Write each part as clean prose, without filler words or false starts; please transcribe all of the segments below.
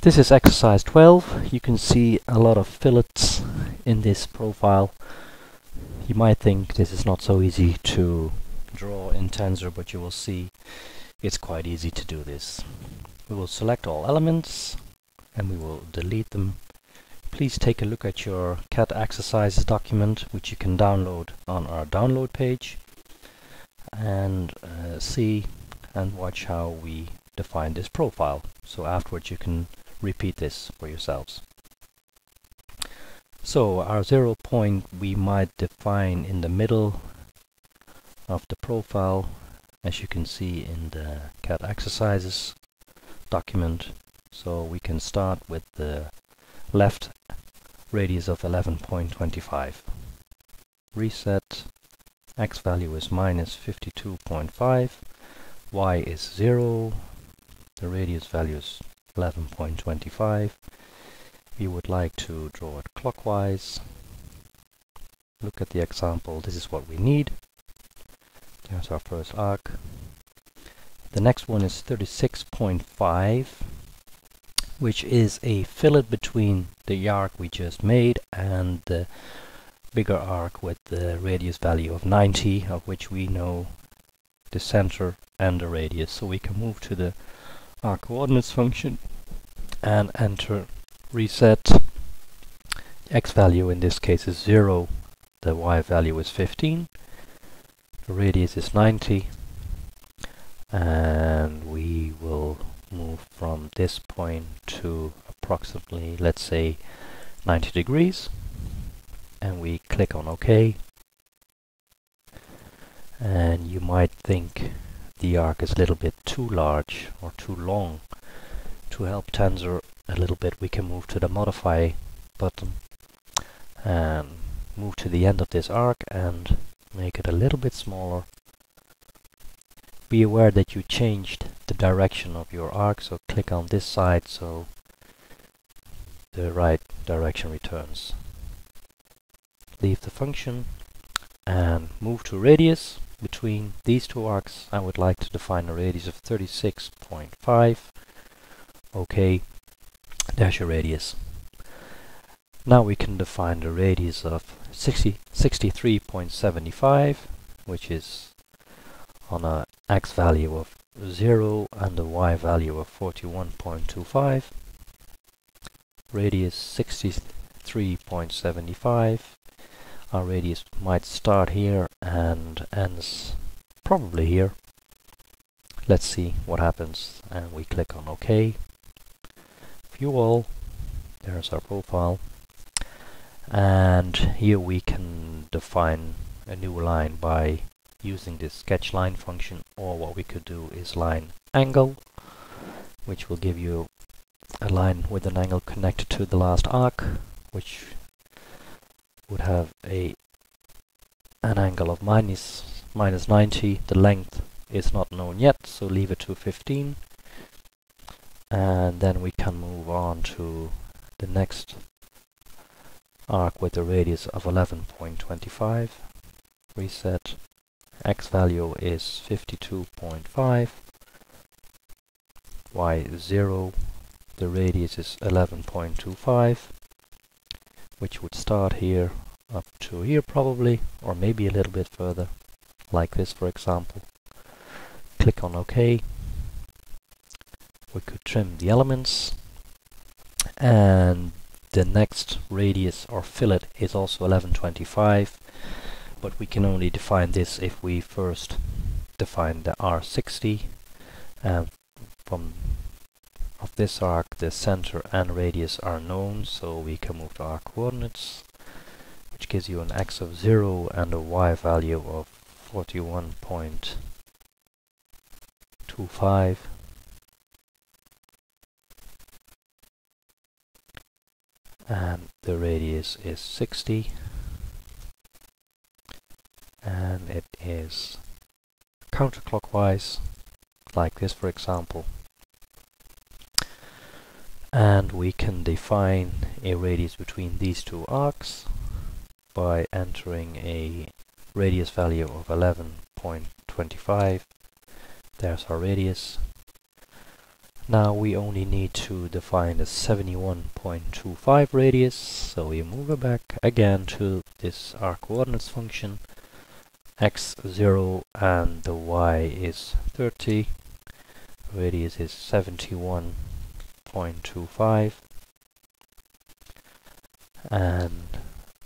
This is exercise 12. You can see a lot of fillets in this profile. You might think this is not so easy to draw in Tensor, but you will see it's quite easy to do this. We will select all elements and we will delete them. Please take a look at your CAD exercises document, which you can download on our download page, and see and watch how we define this profile. So afterwards you can repeat this for yourselves. So our 0 point we might define in the middle of the profile, as you can see in the CAD exercises document. So we can start with the left radius of 11.25. Reset. X value is minus 52.5. Y is 0. The radius value is 11.25. We would like to draw it clockwise. Look at the example. This is what we need. There's our first arc. The next one is 36.5, which is a fillet between the arc we just made and the bigger arc with the radius value of 90, of which we know the center and the radius. So we can move to the arc coordinates function and enter reset. X value in this case is 0, the Y value is 15, the radius is 90, and we will move from this point to approximately, let's say, 90 degrees, and we click on OK. And you might think the arc is a little bit too large or too long. To help Tensor a little bit, we can move to the modify button and move to the end of this arc and make it a little bit smaller. Be aware that you changed the direction of your arc, so click on this side so the right direction returns. Leave the function and move to radius. Between these two arcs I would like to define a radius of 36.5. OK, there's your radius. Now we can define the radius of 63.75, which is on a X value of 0 and a Y value of 41.25. Radius 63.75. Our radius might start here and ends probably here. Let's see what happens, and we click on OK. View all. There's our profile. And here we can define a new line by using this sketch line function, or what we could do is line angle, which will give you a line with an angle connected to the last arc, which would have an angle of minus 90. The length is not known yet, so leave it to 15. And then we can move on to the next arc with a radius of 11.25. Reset. X value is 52.5. Y is 0. The radius is 11.25, which would start here up to here probably, or maybe a little bit further, like this for example. Click on OK. We could trim the elements, and the next radius or fillet is also 11.25, but we can only define this if we first define the R60. From of this arc, the center and radius are known, so we can move to arc coordinates, which gives you an X of 0 and a Y value of 41.25. And the radius is 60, and it is counterclockwise, like this for example. And we can define a radius between these two arcs by entering a radius value of 11.25. There's our radius. Now we only need to define the 71.25 radius, so we move it back again to this arc coordinates function, x0 and the y is 30, radius is 71.25, and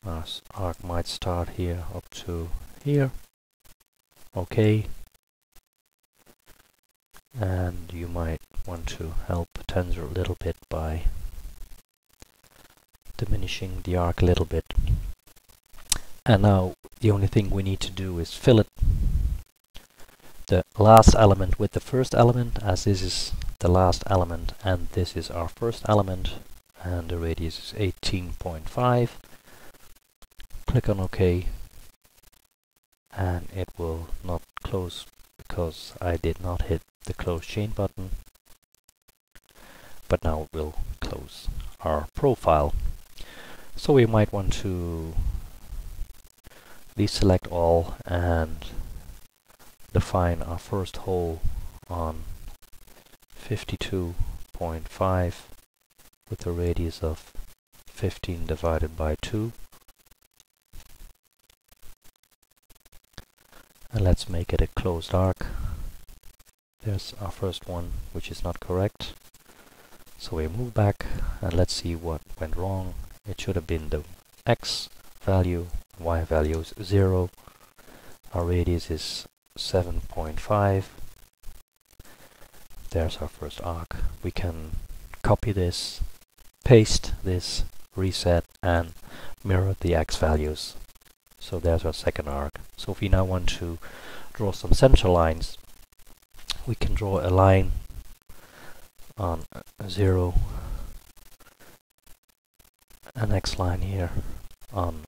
our arc might start here up to here. Okay. And you might want to help tensor a little bit by diminishing the arc a little bit. And now the only thing we need to do is fillet the last element with the first element, as this is the last element and this is our first element, and the radius is 18.5. Click on OK, and it will not close because I did not hit the close chain button, but now it will close our profile. So we might want to deselect all and define our first hole on 52.5 with a radius of 15 divided by 2. And let's make it a closed arc. There's our first one, which is not correct. So we move back and let's see what went wrong. It should have been the x value, y value is 0. Our radius is 7.5. There's our first arc. We can copy this, paste this, reset, and mirror the x values. So there's our second arc. So if we now want to draw some center lines, we can draw a line on 0, an X line here on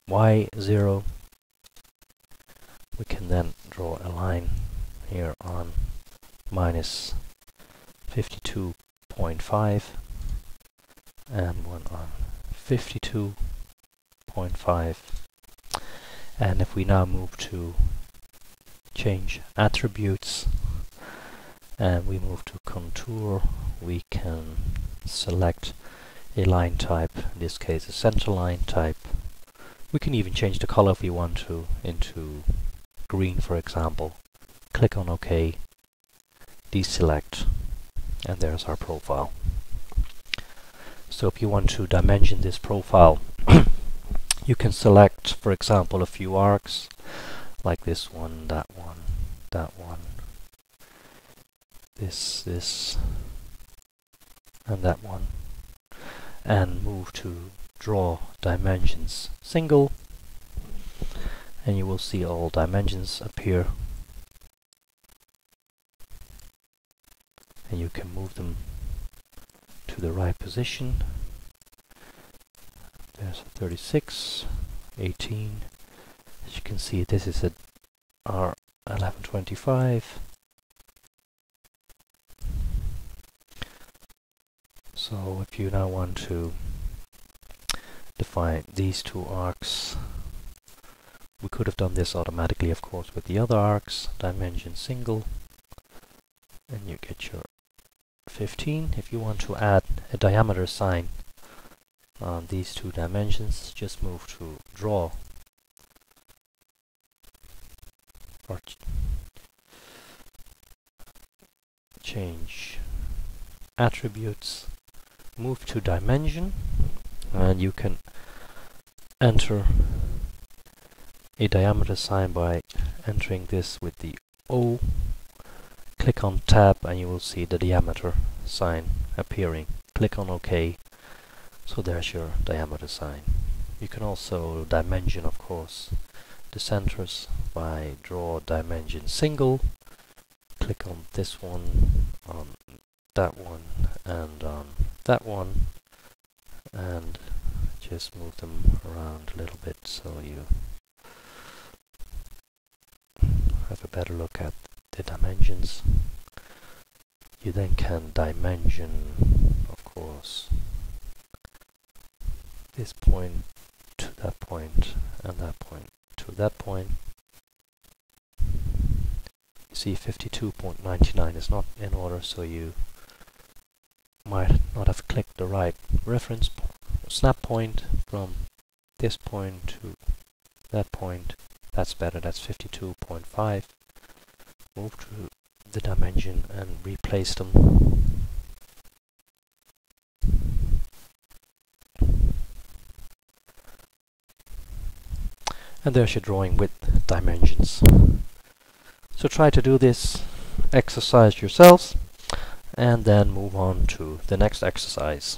Y0. We can then draw a line here on minus 52.5 and one on 52.5. And if we now move to change attributes and we move to contour, we can select a line type, in this case a center line type. We can even change the color if we want to into green, for example. Click on OK, deselect, and there's our profile. So if you want to dimension this profile, you can select, for example, a few arcs, like this one, that one, this, and that one, and move to draw dimensions single, and you will see all dimensions appear, and you can move them to the right position. There's 36, 18. As you can see, this is a R1125. So if you now want to define these two arcs, we could have done this automatically, of course, with the other arcs. Dimension single, and you get your 15. If you want to add a diameter sign on these two dimensions, just move to draw or change attributes, move to dimension, and you can enter a diameter sign by entering this with the O. Click on tab and you will see the diameter sign appearing. Click on OK. So there's your diameter sign. You can also dimension, of course, the centers by draw dimension single. Click on this one, on that one, and on that one, and just move them around a little bit so you have a better look at the dimensions. You then can dimension, of course, this point to that point and that point to that point. You see 52.99 is not in order, so you might not have clicked the right reference snap point from this point to that point. That's better, that's 52.5. Move to the dimension and replace them. And there's your drawing with dimensions. So try to do this exercise yourselves and then move on to the next exercise.